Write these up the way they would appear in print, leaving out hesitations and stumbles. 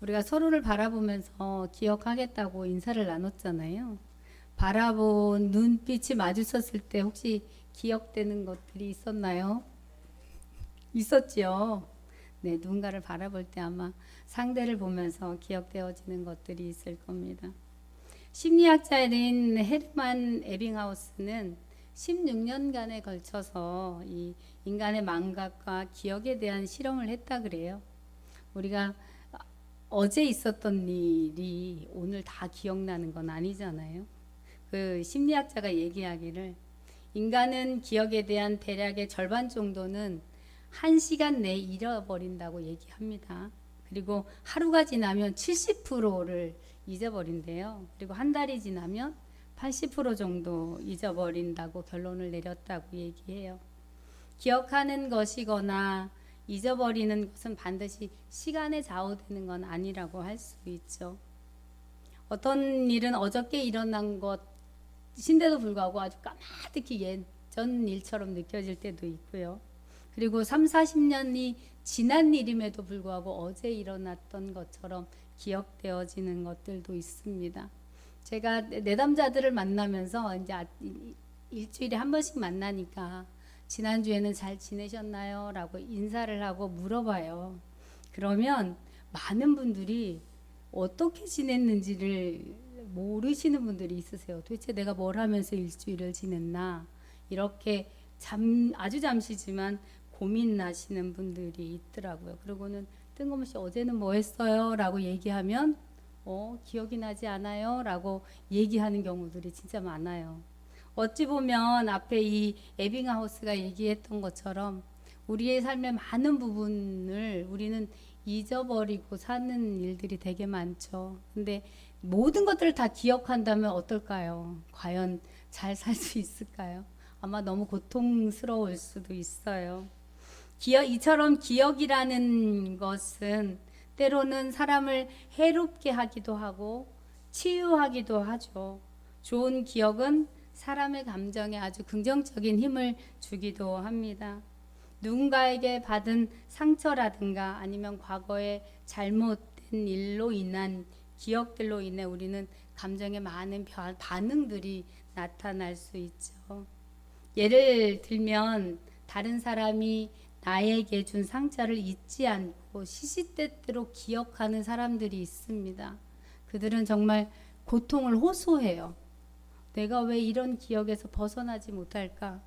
우리가 서로를 바라보면서 기억하겠다고 인사를 나눴잖아요. 바라본 눈빛이 마주쳤을 때 혹시 기억되는 것들이 있었나요? 있었지요. 네, 누군가를 바라볼 때 아마 상대를 보면서 기억되어지는 것들이 있을 겁니다. 심리학자인 헤르만 에빙하우스는 16년간에 걸쳐서 이 인간의 망각과 기억에 대한 실험을 했다 그래요. 우리가 어제 있었던 일이 오늘 다 기억나는 건 아니잖아요. 그 심리학자가 얘기하기를 인간은 기억에 대한 대략의 절반 정도는 1시간 내에 잃어버린다고 얘기합니다. 그리고 하루가 지나면 70%를 잊어버린대요. 그리고 한 달이 지나면 80% 정도 잊어버린다고 결론을 내렸다고 얘기해요. 기억하는 것이거나 잊어버리는 것은 반드시 시간에 좌우되는 건 아니라고 할 수 있죠. 어떤 일은 어저께 일어난 것인데도 불구하고 아주 까마득히 예전 일처럼 느껴질 때도 있고요. 그리고 3, 40년이 지난 일임에도 불구하고 어제 일어났던 것처럼 기억되어지는 것들도 있습니다. 제가 내담자들을 만나면서 이제 일주일에 한 번씩 만나니까 지난주에는 잘 지내셨나요? 라고 인사를 하고 물어봐요. 그러면 많은 분들이 어떻게 지냈는지를 모르시는 분들이 있으세요. 도대체 내가 뭘 하면서 일주일을 지냈나? 이렇게 아주 잠시지만 고민 나시는 분들이 있더라고요. 그리고는 뜬금없이 어제는 뭐 했어요? 라고 얘기하면 기억이 나지 않아요? 라고 얘기하는 경우들이 진짜 많아요. 어찌 보면 앞에 이 에빙하우스가 얘기했던 것처럼 우리의 삶의 많은 부분을 우리는 잊어버리고 사는 일들이 되게 많죠. 근데 모든 것들을 다 기억한다면 어떨까요? 과연 잘 살 수 있을까요? 아마 너무 고통스러울 수도 있어요. 이처럼 기억이라는 것은 때로는 사람을 해롭게 하기도 하고 치유하기도 하죠. 좋은 기억은 사람의 감정에 아주 긍정적인 힘을 주기도 합니다. 누군가에게 받은 상처라든가 아니면 과거에 잘못된 일로 인한 기억들로 인해 우리는 감정에 많은 반응들이 나타날 수 있죠. 예를 들면 다른 사람이 나에게 준 상처를 잊지 않고 시시때때로 기억하는 사람들이 있습니다. 그들은 정말 고통을 호소해요. 내가 왜 이런 기억에서 벗어나지 못할까?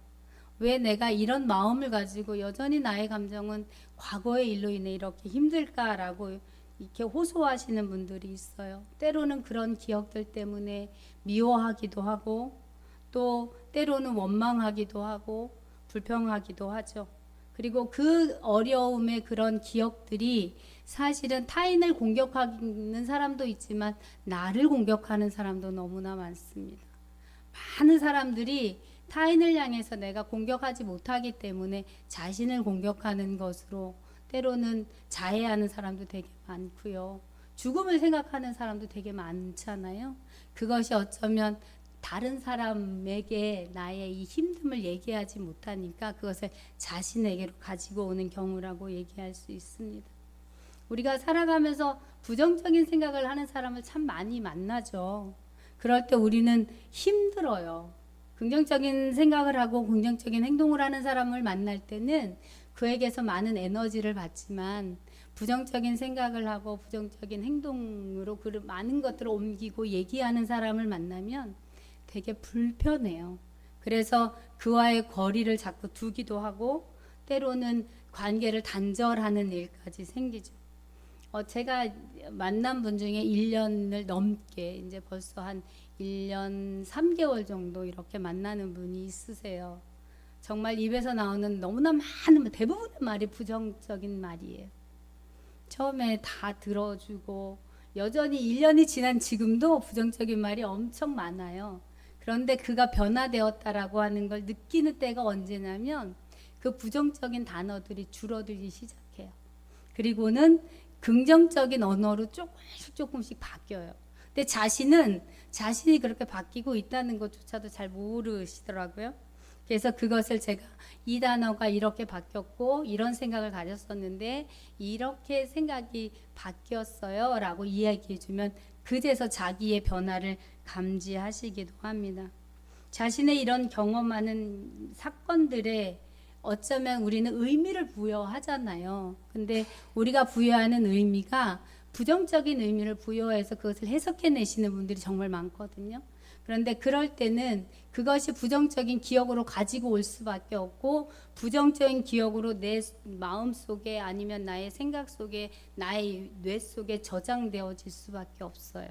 왜 내가 이런 마음을 가지고 여전히 나의 감정은 과거의 일로 인해 이렇게 힘들까라고 이렇게 호소하시는 분들이 있어요. 때로는 그런 기억들 때문에 미워하기도 하고 또 때로는 원망하기도 하고 불평하기도 하죠. 그리고 그 어려움의 그런 기억들이 사실은 타인을 공격하는 사람도 있지만 나를 공격하는 사람도 너무나 많습니다. 많은 사람들이 타인을 향해서 내가 공격하지 못하기 때문에 자신을 공격하는 것으로 때로는 자해하는 사람도 되게 많고요. 죽음을 생각하는 사람도 되게 많잖아요. 그것이 어쩌면 다른 사람에게 나의 이 힘듦을 얘기하지 못하니까 그것을 자신에게로 가지고 오는 경우라고 얘기할 수 있습니다. 우리가 살아가면서 부정적인 생각을 하는 사람을 참 많이 만나죠. 그럴 때 우리는 힘들어요. 긍정적인 생각을 하고 긍정적인 행동을 하는 사람을 만날 때는 그에게서 많은 에너지를 받지만 부정적인 생각을 하고 부정적인 행동으로 그 많은 것들을 옮기고 얘기하는 사람을 만나면 되게 불편해요. 그래서 그와의 거리를 자꾸 두기도 하고 때로는 관계를 단절하는 일까지 생기죠. 제가 만난 분 중에 1년을 넘게 이제 벌써 한 1년 3개월 정도 이렇게 만나는 분이 있으세요. 정말 입에서 나오는 너무나 많은 대부분의 말이 부정적인 말이에요. 처음에 다 들어주고 여전히 1년이 지난 지금도 부정적인 말이 엄청 많아요. 그런데 그가 변화되었다라고 하는 걸 느끼는 때가 언제냐면 그 부정적인 단어들이 줄어들기 시작해요. 그리고는 긍정적인 언어로 조금씩 바뀌어요. 근데 자신이 그렇게 바뀌고 있다는 것조차도 잘 모르시더라고요. 그래서 그것을 제가 이 단어가 이렇게 바뀌었고 이런 생각을 가졌었는데 이렇게 생각이 바뀌었어요 라고 이야기해 주면 그제서 자기의 변화를 감지하시기도 합니다. 자신의 이런 경험하는 사건들에 어쩌면 우리는 의미를 부여하잖아요. 근데 우리가 부여하는 의미가 부정적인 의미를 부여해서 그것을 해석해 내시는 분들이 정말 많거든요. 그런데 그럴 때는 그것이 부정적인 기억으로 가지고 올 수밖에 없고 부정적인 기억으로 내 마음 속에 아니면 나의 생각 속에 나의 뇌 속에 저장되어질 수밖에 없어요.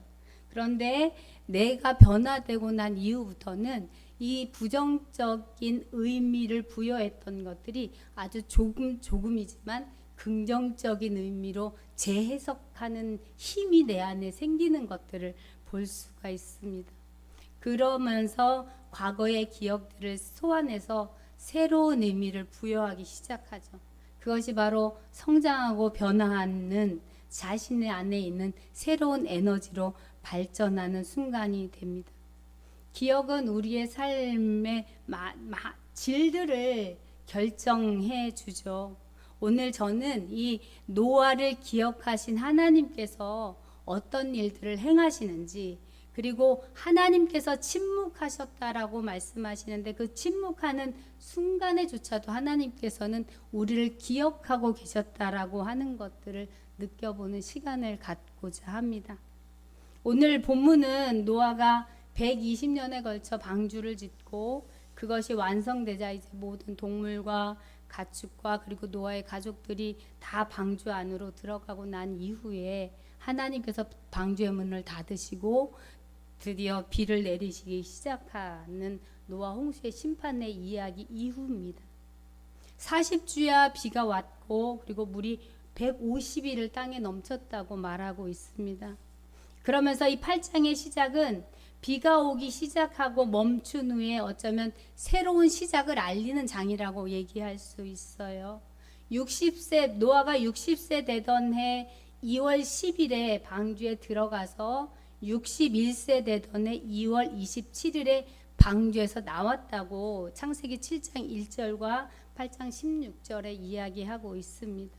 그런데 내가 변화되고 난 이후부터는 이 부정적인 의미를 부여했던 것들이 아주 조금이지만 긍정적인 의미로 재해석하는 힘이 내 안에 생기는 것들을 볼 수가 있습니다. 그러면서 과거의 기억들을 소환해서 새로운 의미를 부여하기 시작하죠. 그것이 바로 성장하고 변화하는 자신의 안에 있는 새로운 에너지로 발전하는 순간이 됩니다. 기억은 우리의 삶의 질들을 결정해 주죠. 오늘 저는 이 노아를 기억하신 하나님께서 어떤 일들을 행하시는지 그리고 하나님께서 침묵하셨다라고 말씀하시는데 그 침묵하는 순간에조차도 하나님께서는 우리를 기억하고 계셨다라고 하는 것들을 느껴보는 시간을 갖고자 합니다. 오늘 본문은 노아가 120년에 걸쳐 방주를 짓고 그것이 완성되자 이제 모든 동물과 가축과 그리고 노아의 가족들이 다 방주 안으로 들어가고 난 이후에 하나님께서 방주의 문을 닫으시고 드디어 비를 내리시기 시작하는 노아 홍수의 심판의 이야기 이후입니다. 40주야 비가 왔고 그리고 물이 150일을 땅에 넘쳤다고 말하고 있습니다. 그러면서 이 8장의 시작은 비가 오기 시작하고 멈춘 후에 어쩌면 새로운 시작을 알리는 장이라고 얘기할 수 있어요. 노아가 60세 되던 해 2월 10일에 방주에 들어가서 61세 되던 해 2월 27일에 방주에서 나왔다고 창세기 7장 1절과 8장 16절에 이야기하고 있습니다.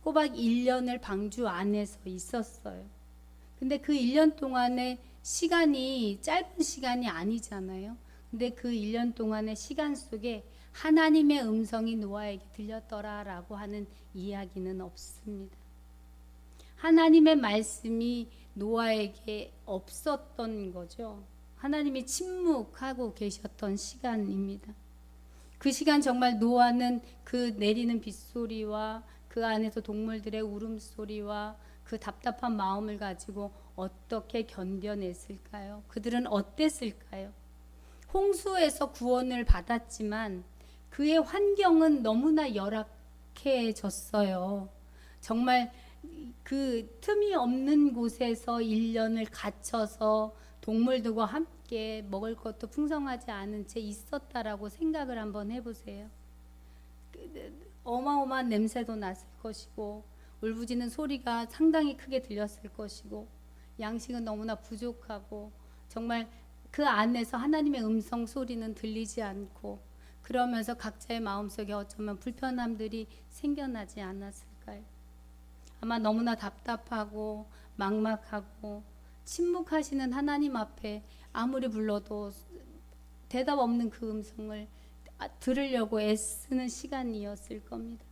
꼬박 1년을 방주 안에서 있었어요. 근데 그 1년 동안의 시간이 짧은 시간이 아니잖아요. 근데 그 1년 동안의 시간 속에 하나님의 음성이 노아에게 들렸더라라고 하는 이야기는 없습니다. 하나님의 말씀이 노아에게 없었던 거죠. 하나님이 침묵하고 계셨던 시간입니다. 그 시간 정말 노아는 그 내리는 빗소리와 그 안에서 동물들의 울음소리와 그 답답한 마음을 가지고 어떻게 견뎌냈을까요? 그들은 어땠을까요? 홍수에서 구원을 받았지만 그의 환경은 너무나 열악해졌어요. 정말 그 틈이 없는 곳에서 1년을 갇혀서 동물들과 함께 먹을 것도 풍성하지 않은 채 있었다라고 생각을 한번 해보세요. 어마어마한 냄새도 났을 것이고 울부짖는 소리가 상당히 크게 들렸을 것이고 양식은 너무나 부족하고 정말 그 안에서 하나님의 음성 소리는 들리지 않고 그러면서 각자의 마음속에 어쩌면 불편함들이 생겨나지 않았을까요? 아마 너무나 답답하고 막막하고 침묵하시는 하나님 앞에 아무리 불러도 대답 없는 그 음성을 들으려고 애쓰는 시간이었을 겁니다.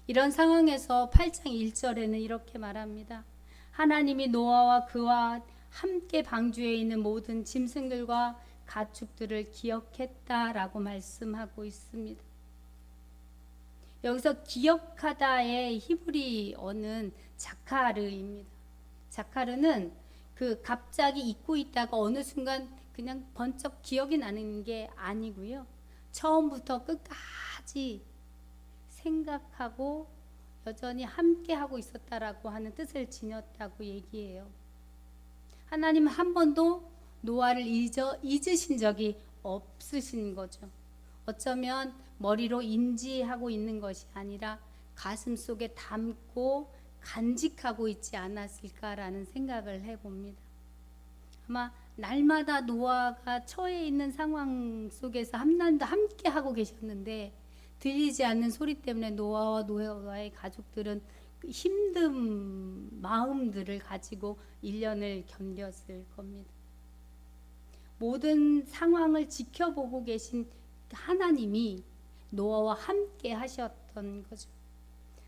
이런 상황에서 8장 1절에는 이렇게 말합니다. 하나님이 노아와 그와 함께 방주에 있는 모든 짐승들과 가축들을 기억했다라고 말씀하고 있습니다. 여기서 기억하다의 히브리어는 자카르입니다. 자카르는 그 갑자기 잊고 있다가 어느 순간 그냥 번쩍 기억이 나는 게 아니고요. 처음부터 끝까지 생각하고 여전히 함께하고 있었다라고 하는 뜻을 지녔다고 얘기해요. 하나님은 한 번도 노아를 잊으신 적이 없으신 거죠. 어쩌면 머리로 인지하고 있는 것이 아니라 가슴 속에 담고 간직하고 있지 않았을까라는 생각을 해봅니다. 아마 날마다 노아가 처해 있는 상황 속에서 함난도 함께 하고 계셨는데 들리지 않는 소리 때문에 노아와 노아의 가족들은 그 힘든 마음들을 가지고 1년을 견뎠을 겁니다. 모든 상황을 지켜보고 계신 하나님이 노아와 함께 하셨던 거죠.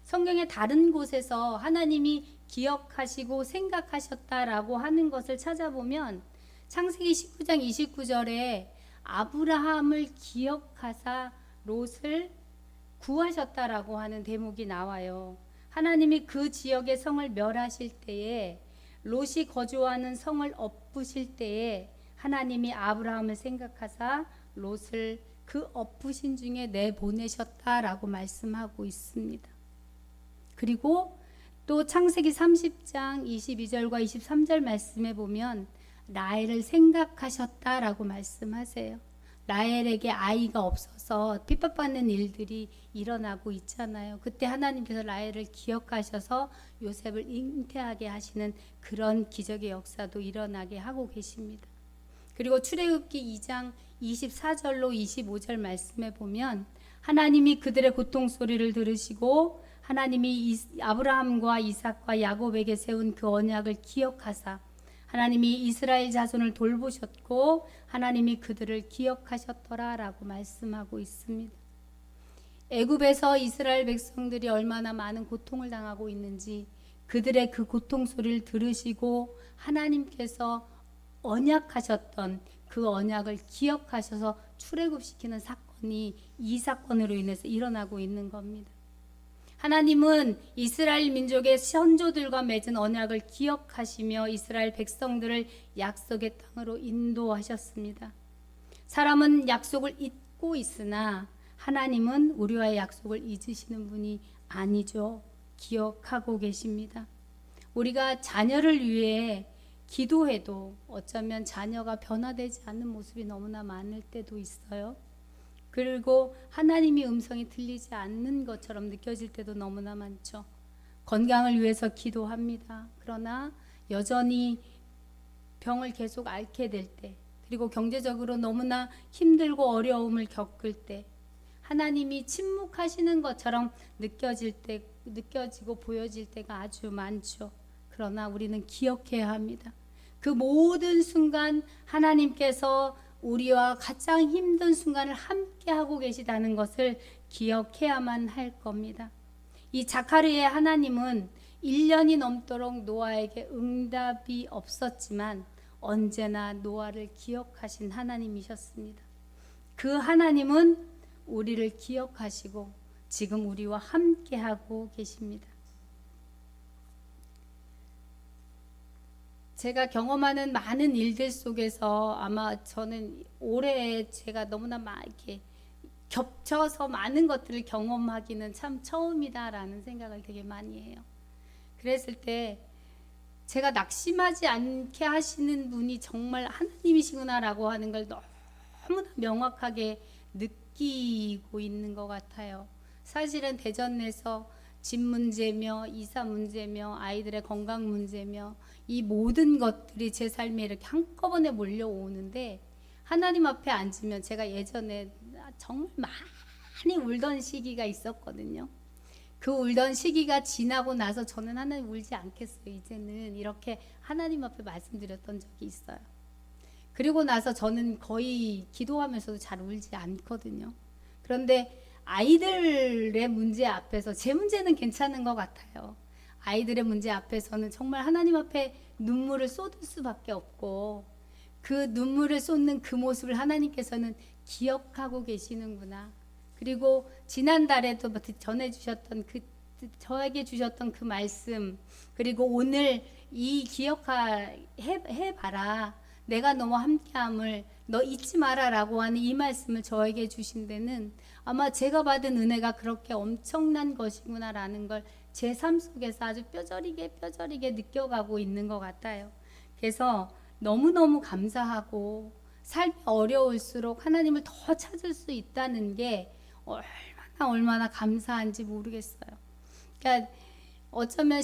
성경의 다른 곳에서 하나님이 기억하시고 생각하셨다라고 하는 것을 찾아보면 창세기 19장 29절에 아브라함을 기억하사 롯을 구하셨다라고 하는 대목이 나와요. 하나님이 그 지역의 성을 멸하실 때에 롯이 거주하는 성을 엎으실 때에 하나님이 아브라함을 생각하사 롯을 그 엎으신 중에 내보내셨다라고 말씀하고 있습니다. 그리고 또 창세기 30장 22절과 23절 말씀에 보면 라헬을 생각하셨다라고 말씀하세요. 라헬에게 아이가 없어서 핍박받는 일들이 일어나고 있잖아요. 그때 하나님께서 라헬을 기억하셔서 요셉을 잉태하게 하시는 그런 기적의 역사도 일어나게 하고 계십니다. 그리고 출애굽기 2장 24절로 25절 말씀에 보면 하나님이 그들의 고통 소리를 들으시고 하나님이 아브라함과 이삭과 야곱에게 세운 그 언약을 기억하사 하나님이 이스라엘 자손을 돌보셨고 하나님이 그들을 기억하셨더라라고 말씀하고 있습니다. 애굽에서 이스라엘 백성들이 얼마나 많은 고통을 당하고 있는지 그들의 그 고통 소리를 들으시고 하나님께서 언약하셨던 그 언약을 기억하셔서 출애굽시키는 사건이 이 사건으로 인해서 일어나고 있는 겁니다. 하나님은 이스라엘 민족의 선조들과 맺은 언약을 기억하시며 이스라엘 백성들을 약속의 땅으로 인도하셨습니다. 사람은 약속을 잊고 있으나 하나님은 우리와의 약속을 잊으시는 분이 아니죠. 기억하고 계십니다. 우리가 자녀를 위해 기도해도 어쩌면 자녀가 변화되지 않는 모습이 너무나 많을 때도 있어요. 그리고 하나님의 음성이 들리지 않는 것처럼 느껴질 때도 너무나 많죠. 건강을 위해서 기도합니다. 그러나 여전히 병을 계속 앓게 될 때, 그리고 경제적으로 너무나 힘들고 어려움을 겪을 때 하나님이 침묵하시는 것처럼 느껴지고 보여질 때가 아주 많죠. 그러나 우리는 기억해야 합니다. 그 모든 순간 하나님께서 우리와 가장 힘든 순간을 함께 하고 계시다는 것을 기억해야만 할 겁니다. 이 자카르의 하나님은 1년이 넘도록 노아에게 응답이 없었지만 언제나 노아를 기억하신 하나님이셨습니다. 그 하나님은 우리를 기억하시고 지금 우리와 함께 하고 계십니다. 제가 경험하는 많은 일들 속에서 아마 저는 올해 제가 너무나 이렇게 겹쳐서 많은 것들을 경험하기는 참 처음이다라는 생각을 되게 많이 해요. 그랬을 때 제가 낙심하지 않게 하시는 분이 정말 하나님이시구나라고 하는 걸 너무나 명확하게 느끼고 있는 것 같아요. 사실은 대전에서 집 문제며 이사 문제며 아이들의 건강 문제며 이 모든 것들이 제 삶에 이렇게 한꺼번에 몰려오는데 하나님 앞에 앉으면 제가 예전에 정말 많이 울던 시기가 있었거든요. 그 울던 시기가 지나고 나서 저는 하나님 울지 않겠어요. 이제는 이렇게 하나님 앞에 말씀드렸던 적이 있어요. 그리고 나서 저는 거의 기도하면서도 잘 울지 않거든요. 그런데 아이들의 문제 앞에서 제 문제는 괜찮은 것 같아요. 아이들의 문제 앞에서는 정말 하나님 앞에 눈물을 쏟을 수밖에 없고 그 눈물을 쏟는 그 모습을 하나님께서는 기억하고 계시는구나. 그리고 지난달에도 전해주셨던 저에게 주셨던 그 말씀, 그리고 오늘 이 해봐라. 내가 너와 함께함을 너 잊지 마라라고 하는 이 말씀을 저에게 주신 데는 아마 제가 받은 은혜가 그렇게 엄청난 것이구나라는 걸 제 삶 속에서 아주 뼈저리게 느껴가고 있는 것 같아요. 그래서 너무너무 감사하고 삶이 어려울수록 하나님을 더 찾을 수 있다는 게 얼마나 감사한지 모르겠어요. 그러니까 어쩌면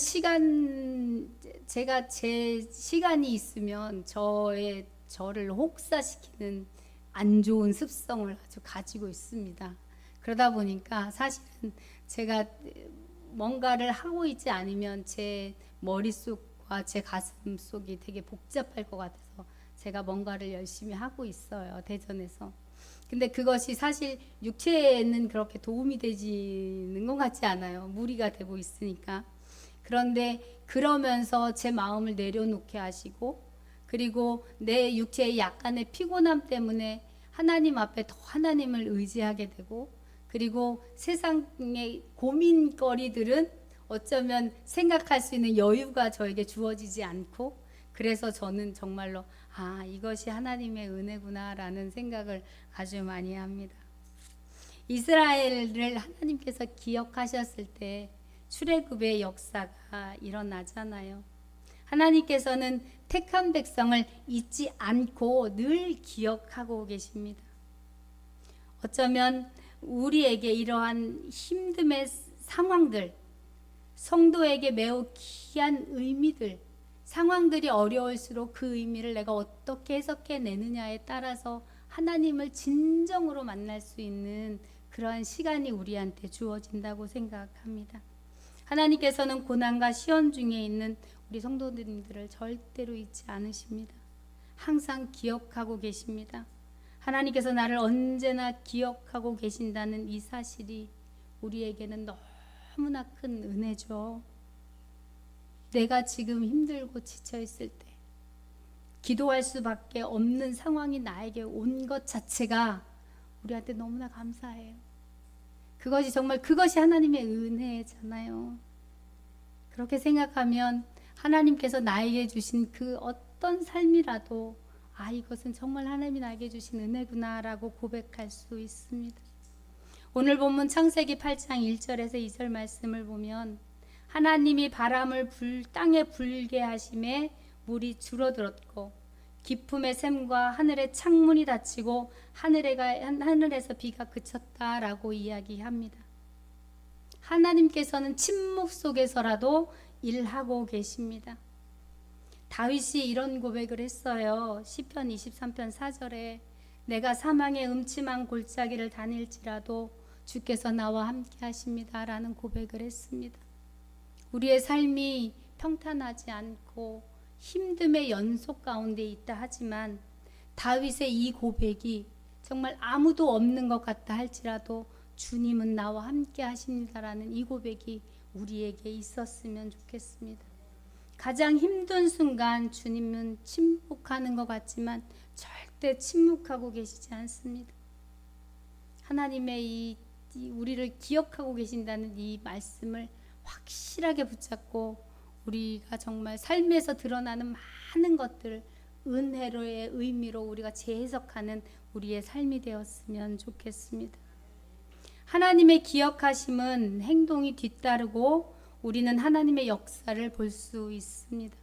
제가 제 시간이 있으면 저의 저를 혹사시키는 안 좋은 습성을 아주 가지고 있습니다. 그러다 보니까 사실은 제가 뭔가를 하고 있지 않으면 제 머릿속과 제 가슴 속이 되게 복잡할 것 같아서 제가 뭔가를 열심히 하고 있어요. 대전에서. 근데 그것이 사실 육체에는 그렇게 도움이 되지는 것 같지 않아요. 무리가 되고 있으니까. 그런데 그러면서 제 마음을 내려놓게 하시고, 그리고 내 육체의 약간의 피곤함 때문에 하나님 앞에 더 하나님을 의지하게 되고, 그리고 세상의 고민거리들은 어쩌면 생각할 수 있는 여유가 저에게 주어지지 않고, 그래서 저는 정말로 이것이 하나님의 은혜구나라는 생각을 아주 많이 합니다. 이스라엘을 하나님께서 기억하셨을 때 출애굽의 역사가 일어나잖아요. 하나님께서는 택한 백성을 잊지 않고 늘 기억하고 계십니다. 어쩌면 우리에게 이러한 힘듦의 상황들, 성도에게 매우 귀한 의미들, 상황들이 어려울수록 그 의미를 내가 어떻게 해석해내느냐에 따라서 하나님을 진정으로 만날 수 있는 그러한 시간이 우리한테 주어진다고 생각합니다. 하나님께서는 고난과 시험 중에 있는 우리 성도님들을 절대로 잊지 않으십니다. 항상 기억하고 계십니다. 하나님께서 나를 언제나 기억하고 계신다는 이 사실이 우리에게는 너무나 큰 은혜죠. 내가 지금 힘들고 지쳐 있을 때 기도할 수밖에 없는 상황이 나에게 온 것 자체가 우리한테 너무나 감사해요. 그것이 하나님의 은혜잖아요. 그렇게 생각하면 하나님께서 나에게 주신 그 어떤 삶이라도 이것은 정말 하나님이 나에게 주신 은혜구나라고 고백할 수 있습니다. 오늘 본문 창세기 8장 1절에서 2절 말씀을 보면 하나님이 바람을 땅에 불게 하심에 물이 줄어들었고 깊음의 샘과 하늘의 창문이 닫히고 하늘에서 비가 그쳤다라고 이야기합니다. 하나님께서는 침묵 속에서라도 일하고 계십니다. 다윗이 이런 고백을 했어요. 시편 23편 4절에 내가 사망의 음침한 골짜기를 다닐지라도 주께서 나와 함께 하십니다 라는 고백을 했습니다. 우리의 삶이 평탄하지 않고 힘듦의 연속 가운데 있다 하지만 다윗의 이 고백이 정말 아무도 없는 것 같다 할지라도 주님은 나와 함께 하십니다라는 이 고백이 우리에게 있었으면 좋겠습니다. 가장 힘든 순간 주님은 침묵하는 것 같지만 절대 침묵하고 계시지 않습니다. 하나님의 우리를 기억하고 계신다는 이 말씀을 확실하게 붙잡고 우리가 정말 삶에서 드러나는 많은 것들을 은혜로의 의미로 우리가 재해석하는 우리의 삶이 되었으면 좋겠습니다. 하나님의 기억하심은 행동이 뒤따르고 우리는 하나님의 역사를 볼 수 있습니다.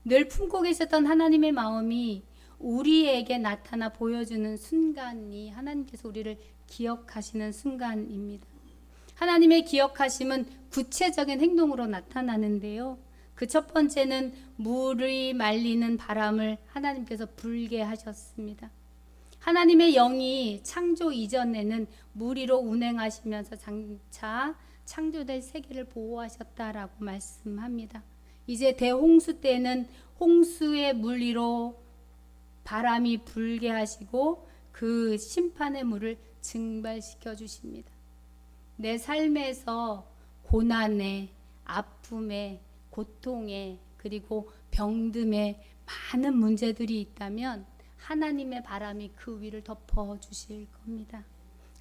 늘 품고 계셨던 하나님의 마음이 우리에게 나타나 보여주는 순간이 하나님께서 우리를 기억하시는 순간입니다. 하나님의 기억하심은 구체적인 행동으로 나타나는데요. 그 첫 번째는 물이 말리는 바람을 하나님께서 불게 하셨습니다. 하나님의 영이 창조 이전에는 물 위로 운행하시면서 장차 창조될 세계를 보호하셨다라고 말씀합니다. 이제 대홍수 때는 홍수의 물 위로 바람이 불게 하시고 그 심판의 물을 증발시켜 주십니다. 내 삶에서 고난에, 아픔에, 고통에, 그리고 병듦에 많은 문제들이 있다면 하나님의 바람이 그 위를 덮어 주실 겁니다.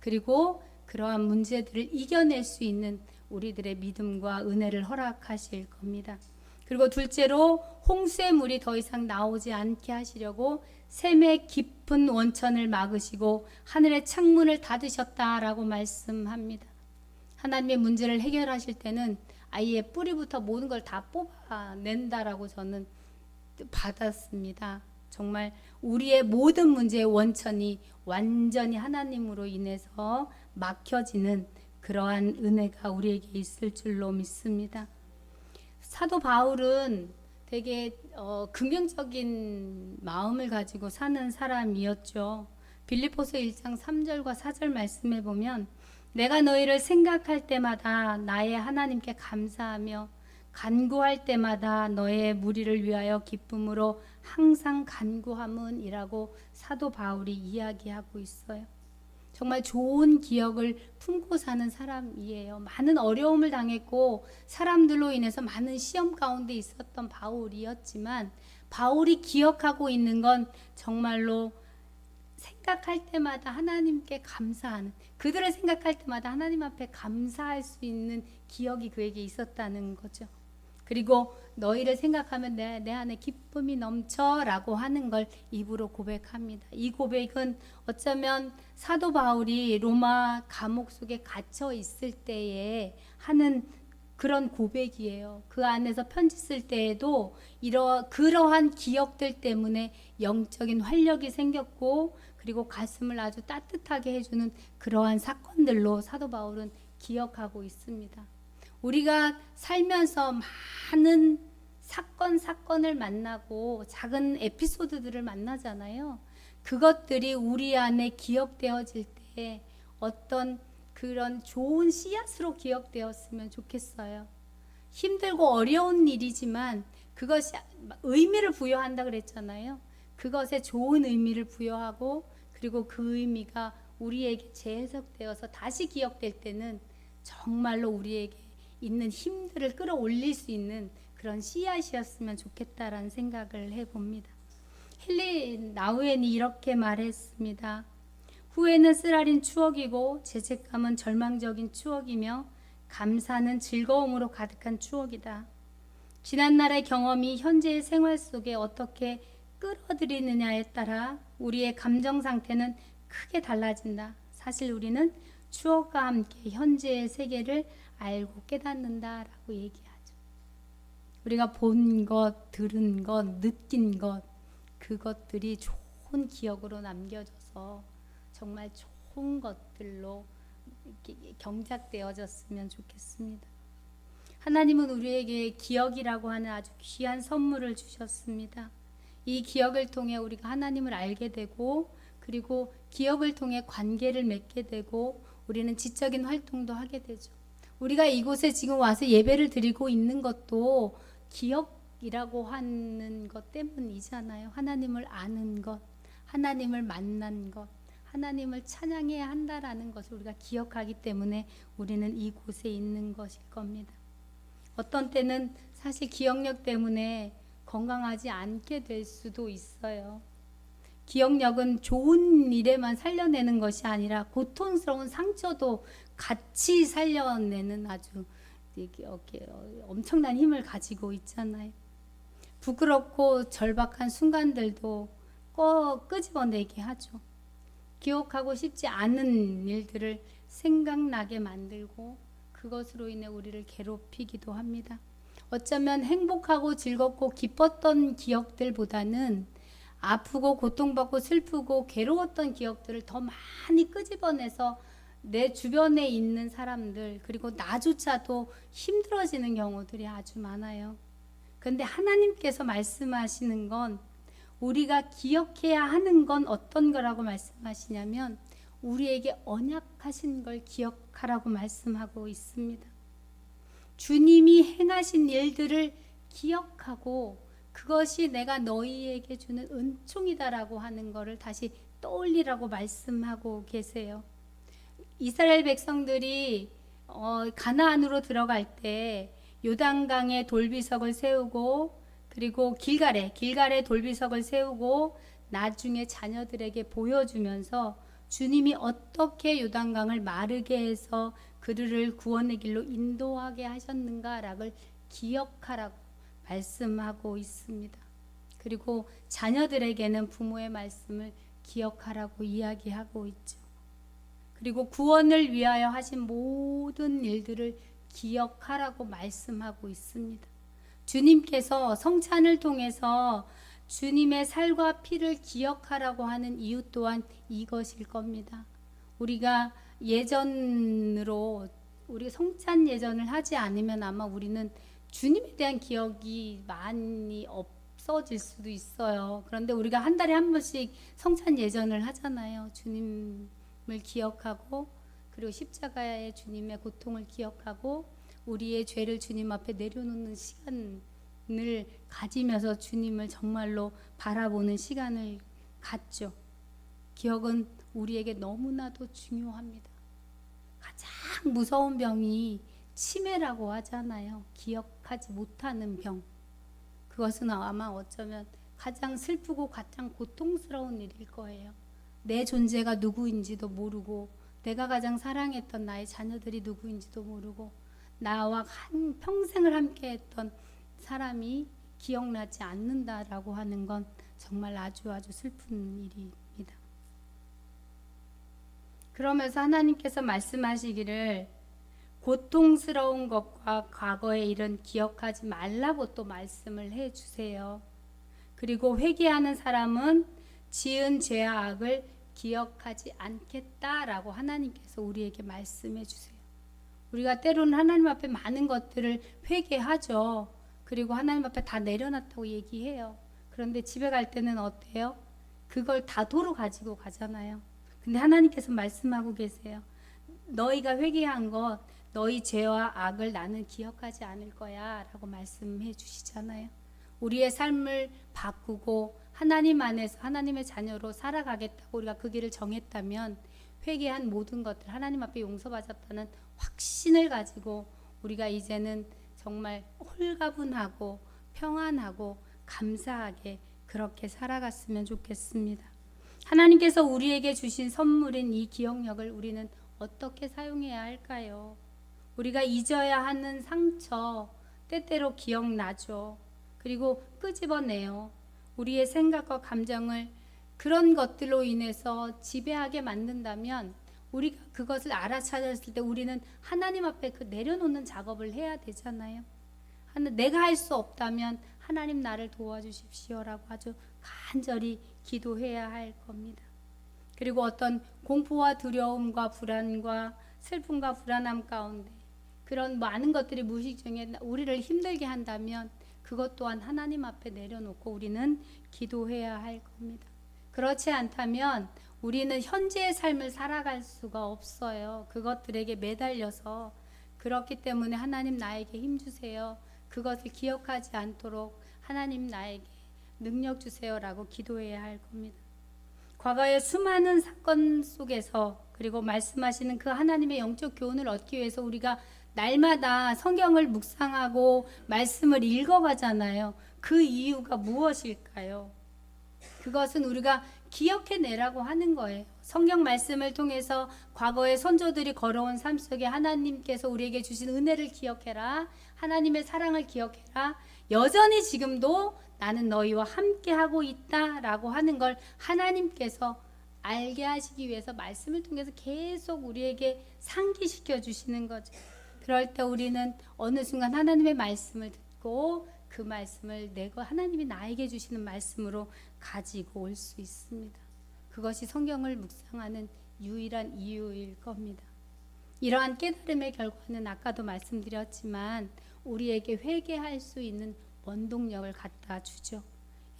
그리고 그러한 문제들을 이겨낼 수 있는 우리들의 믿음과 은혜를 허락하실 겁니다. 그리고 둘째로 홍수의 물이 더 이상 나오지 않게 하시려고 샘의 깊은 원천을 막으시고 하늘의 창문을 닫으셨다라고 말씀합니다. 하나님의 문제를 해결하실 때는 아예 뿌리부터 모든 걸 다 뽑아낸다라고 저는 받았습니다. 정말 우리의 모든 문제의 원천이 완전히 하나님으로 인해서 막혀지는 그러한 은혜가 우리에게 있을 줄로 믿습니다. 사도 바울은 되게 긍정적인 마음을 가지고 사는 사람이었죠. 빌립보서 1장 3절과 4절 말씀에 보면 내가 너희를 생각할 때마다 나의 하나님께 감사하며 간구할 때마다 너의 무리를 위하여 기쁨으로 항상 간구함은이라고 사도 바울이 이야기하고 있어요. 정말 좋은 기억을 품고 사는 사람이에요. 많은 어려움을 당했고 사람들로 인해서 많은 시험 가운데 있었던 바울이었지만 바울이 기억하고 있는 건 정말로 생각할 때마다 하나님께 감사하는, 그들을 생각할 때마다 하나님 앞에 감사할 수 있는 기억이 그에게 있었다는 거죠. 그리고 너희를 생각하면 내 안에 기쁨이 넘쳐라고 하는 걸 입으로 고백합니다. 이 고백은 어쩌면 사도 바울이 로마 감옥 속에 갇혀 있을 때에 하는 그런 고백이에요. 그 안에서 편지 쓸 때에도 그러한 기억들 때문에 영적인 활력이 생겼고, 그리고 가슴을 아주 따뜻하게 해주는 그러한 사건들로 사도 바울은 기억하고 있습니다. 우리가 살면서 많은 사건을 만나고 작은 에피소드들을 만나잖아요. 그것들이 우리 안에 기억되어질 때 어떤 그런 좋은 씨앗으로 기억되었으면 좋겠어요. 힘들고 어려운 일이지만 그것이 의미를 부여한다 그랬잖아요. 그것에 좋은 의미를 부여하고, 그리고 그 의미가 우리에게 재해석되어서 다시 기억될 때는 정말로 우리에게 있는 힘들을 끌어올릴 수 있는 그런 씨앗이었으면 좋겠다라는 생각을 해봅니다. 헨리 나우엔이 이렇게 말했습니다. 후회는 쓰라린 추억이고 죄책감은 절망적인 추억이며 감사는 즐거움으로 가득한 추억이다. 지난날의 경험이 현재의 생활 속에 어떻게 끌어들이느냐에 따라 우리의 감정 상태는 크게 달라진다. 사실 우리는 추억과 함께 현재의 세계를 알고 깨닫는다라고 얘기하죠. 우리가 본 것, 들은 것, 느낀 것, 그것들이 좋은 기억으로 남겨져서 정말 좋은 것들로 경작되어졌으면 좋겠습니다. 하나님은 우리에게 기억이라고 하는 아주 귀한 선물을 주셨습니다. 이 기억을 통해 우리가 하나님을 알게 되고, 그리고 기억을 통해 관계를 맺게 되고, 우리는 지적인 활동도 하게 되죠. 우리가 이곳에 지금 와서 예배를 드리고 있는 것도 기억이라고 하는 것 때문이잖아요. 하나님을 아는 것, 하나님을 만난 것, 하나님을 찬양해야 한다라는 것을 우리가 기억하기 때문에 우리는 이곳에 있는 것일 겁니다. 어떤 때는 사실 기억력 때문에 건강하지 않게 될 수도 있어요. 기억력은 좋은 일에만 살려내는 것이 아니라 고통스러운 상처도 같이 살려내는 아주 엄청난 힘을 가지고 있잖아요. 부끄럽고 절박한 순간들도 끄집어내게 하죠. 기억하고 싶지 않은 일들을 생각나게 만들고 그것으로 인해 우리를 괴롭히기도 합니다. 어쩌면 행복하고 즐겁고 기뻤던 기억들보다는 아프고 고통받고 슬프고 괴로웠던 기억들을 더 많이 끄집어내서 내 주변에 있는 사람들, 그리고 나조차도 힘들어지는 경우들이 아주 많아요. 그런데 하나님께서 말씀하시는 건, 우리가 기억해야 하는 건 어떤 거라고 말씀하시냐면 우리에게 언약하신 걸 기억하라고 말씀하고 있습니다. 주님이 행하신 일들을 기억하고 그것이 내가 너희에게 주는 은총이다라고 하는 것을 다시 떠올리라고 말씀하고 계세요. 이스라엘 백성들이 가나안으로 들어갈 때 요단강에 돌비석을 세우고, 그리고 길갈에 돌비석을 세우고 나중에 자녀들에게 보여주면서 주님이 어떻게 요단강을 마르게 해서 그들을 구원의 길로 인도하게 하셨는가를 기억하라고 말씀하고 있습니다. 그리고 자녀들에게는 부모의 말씀을 기억하라고 이야기하고 있죠. 그리고 구원을 위하여 하신 모든 일들을 기억하라고 말씀하고 있습니다. 주님께서 성찬을 통해서 주님의 살과 피를 기억하라고 하는 이유 또한 이것일 겁니다. 우리가 예전으로 우리 성찬 예전을 하지 않으면 아마 우리는 주님에 대한 기억이 많이 없어질 수도 있어요. 그런데 우리가 한 달에 한 번씩 성찬 예전을 하잖아요. 주님을 기억하고 그리고 십자가의 주님의 고통을 기억하고 우리의 죄를 주님 앞에 내려놓는 시간을 가지면서 주님을 정말로 바라보는 시간을 갖죠. 기억은 우리에게 너무나도 중요합니다. 가장 무서운 병이 치매라고 하잖아요. 기억하지 못하는 병. 그것은 아마 어쩌면 가장 슬프고 가장 고통스러운 일일 거예요. 내 존재가 누구인지도 모르고 내가 가장 사랑했던 나의 자녀들이 누구인지도 모르고 나와 한 평생을 함께했던 사람이 기억나지 않는다라고 하는 건 정말 아주 슬픈 일입니다. 그러면서 하나님께서 말씀하시기를 고통스러운 것과 과거의 일은 기억하지 말라고 또 말씀을 해주세요. 그리고 회개하는 사람은 지은 죄와 악을 기억하지 않겠다라고 하나님께서 우리에게 말씀해 주세요. 우리가 때로는 하나님 앞에 많은 것들을 회개하죠. 그리고 하나님 앞에 다 내려놨다고 얘기해요. 그런데 집에 갈 때는 어때요? 그걸 다 도로 가지고 가잖아요. 근데 하나님께서 말씀하고 계세요. 너희가 회개한 것, 너희 죄와 악을 나는 기억하지 않을 거야 라고 말씀해 주시잖아요. 우리의 삶을 바꾸고 하나님 안에서 하나님의 자녀로 살아가겠다고 우리가 그 길을 정했다면 회개한 모든 것들 하나님 앞에 용서받았다는 확신을 가지고 우리가 이제는 정말 홀가분하고 평안하고 감사하게 그렇게 살아갔으면 좋겠습니다. 하나님께서 우리에게 주신 선물인 이 기억력을 우리는 어떻게 사용해야 할까요? 우리가 잊어야 하는 상처 때때로 기억나죠. 그리고 끄집어내요. 우리의 생각과 감정을 그런 것들로 인해서 지배하게 만든다면 우리가 그것을 알아차렸을 때 우리는 하나님 앞에 그 내려놓는 작업을 해야 되잖아요. 내가 할 수 없다면 하나님 나를 도와주십시오라고 아주 간절히 기도해야 할 겁니다. 그리고 어떤 공포와 두려움과 불안과 슬픔과 불안함 가운데 그런 많은 것들이 무의식 중에 우리를 힘들게 한다면 그것 또한 하나님 앞에 내려놓고 우리는 기도해야 할 겁니다. 그렇지 않다면 우리는 현재의 삶을 살아갈 수가 없어요. 그것들에게 매달려서. 그렇기 때문에 하나님 나에게 힘 주세요. 그것을 기억하지 않도록 하나님 나에게 능력 주세요라고 기도해야 할 겁니다. 과거의 수많은 사건 속에서 그리고 말씀하시는 그 하나님의 영적 교훈을 얻기 위해서 우리가 날마다 성경을 묵상하고 말씀을 읽어가잖아요. 그 이유가 무엇일까요? 그것은 우리가 기억해내라고 하는 거예요. 성경 말씀을 통해서 과거의 선조들이 걸어온 삶 속에 하나님께서 우리에게 주신 은혜를 기억해라. 하나님의 사랑을 기억해라. 여전히 지금도 나는 너희와 함께하고 있다라고 하는 걸 하나님께서 알게 하시기 위해서 말씀을 통해서 계속 우리에게 상기시켜 주시는 거죠. 그럴 때 우리는 어느 순간 하나님의 말씀을 듣고 그 말씀을 내가 하나님이 나에게 주시는 말씀으로 가지고 올 수 있습니다. 그것이 성경을 묵상하는 유일한 이유일 겁니다. 이러한 깨달음의 결과는 아까도 말씀드렸지만 우리에게 회개할 수 있는 원동력을 갖다 주죠.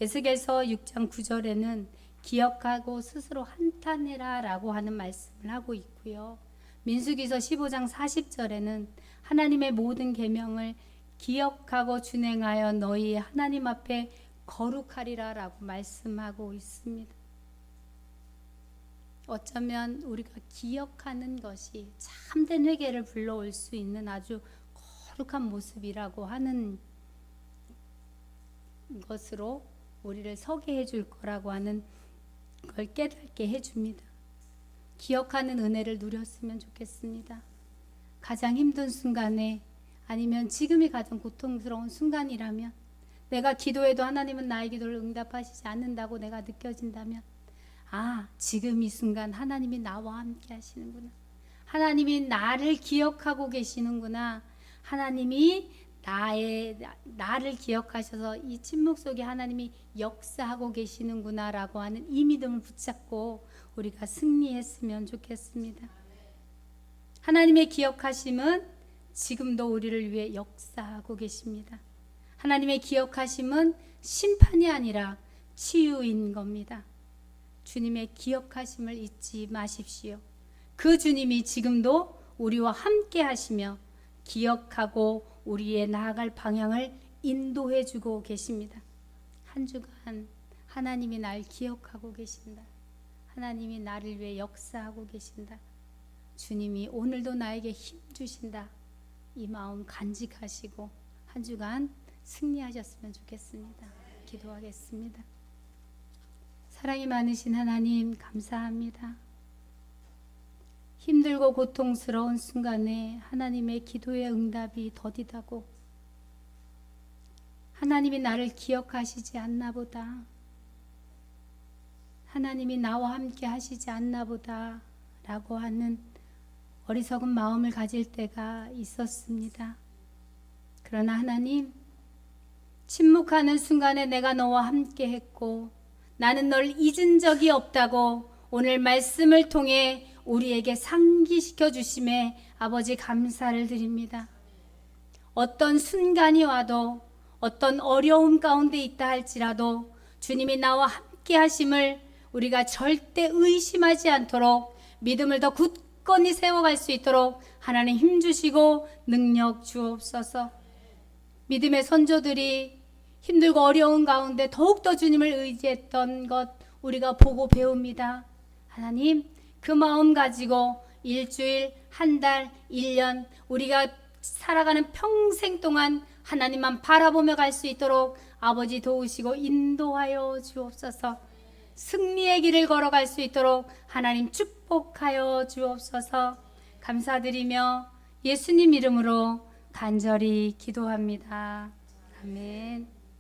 에스겔서 6장 9절에는 기억하고 스스로 한탄해라 라고 하는 말씀을 하고 있고요. 민수기서 15장 40절에는 하나님의 모든 계명을 기억하고 준행하여 너희 하나님 앞에 거룩하리라 라고 말씀하고 있습니다. 어쩌면 우리가 기억하는 것이 참된 회개를 불러올 수 있는 아주 거룩한 모습이라고 하는 것으로 우리를 서게 해줄 거라고 하는 걸 깨닫게 해줍니다. 기억하는 은혜를 누렸으면 좋겠습니다. 가장 힘든 순간에 아니면 지금이 가장 고통스러운 순간이라면 내가 기도해도 하나님은 나의 기도를 응답하시지 않는다고 내가 느껴진다면 지금 이 순간 하나님이 나와 함께 하시는구나. 하나님이 나를 기억하고 계시는구나. 하나님이 나를 기억하셔서 이 침묵 속에 하나님이 역사하고 계시는구나 라고 하는 이 믿음을 붙잡고 우리가 승리했으면 좋겠습니다. 하나님의 기억하심은 지금도 우리를 위해 역사하고 계십니다. 하나님의 기억하심은 심판이 아니라 치유인 겁니다. 주님의 기억하심을 잊지 마십시오. 그 주님이 지금도 우리와 함께 하시며 기억하고 우리의 나아갈 방향을 인도해 주고 계십니다. 한 주간 하나님이 날 기억하고 계신다. 하나님이 나를 위해 역사하고 계신다. 주님이 오늘도 나에게 힘 주신다. 이 마음 간직하시고 한 주간 승리하셨으면 좋겠습니다. 기도하겠습니다. 사랑이 많으신 하나님 감사합니다. 힘들고 고통스러운 순간에 하나님의 기도의 응답이 더디다고 하나님이 나를 기억하시지 않나 보다. 하나님이 나와 함께 하시지 않나 보다 라고 하는 어리석은 마음을 가질 때가 있었습니다. 그러나 하나님, 침묵하는 순간에 내가 너와 함께 했고 나는 널 잊은 적이 없다고 오늘 말씀을 통해 우리에게 상기시켜 주심에 아버지 감사를 드립니다. 어떤 순간이 와도 어떤 어려움 가운데 있다 할지라도 주님이 나와 함께 하심을 우리가 절대 의심하지 않도록 믿음을 더 굳건히 세워갈 수 있도록 하나님 힘주시고 능력 주옵소서. 믿음의 선조들이 힘들고 어려운 가운데 더욱더 주님을 의지했던 것 우리가 보고 배웁니다. 하나님 그 마음 가지고 일주일, 한 달, 1년 우리가 살아가는 평생 동안 하나님만 바라보며 갈 수 있도록 아버지 도우시고 인도하여 주옵소서. 승리의 길을 걸어갈 수 있도록 하나님 축복하여 주옵소서. 감사드리며 예수님 이름으로 간절히 기도합니다. 아멘.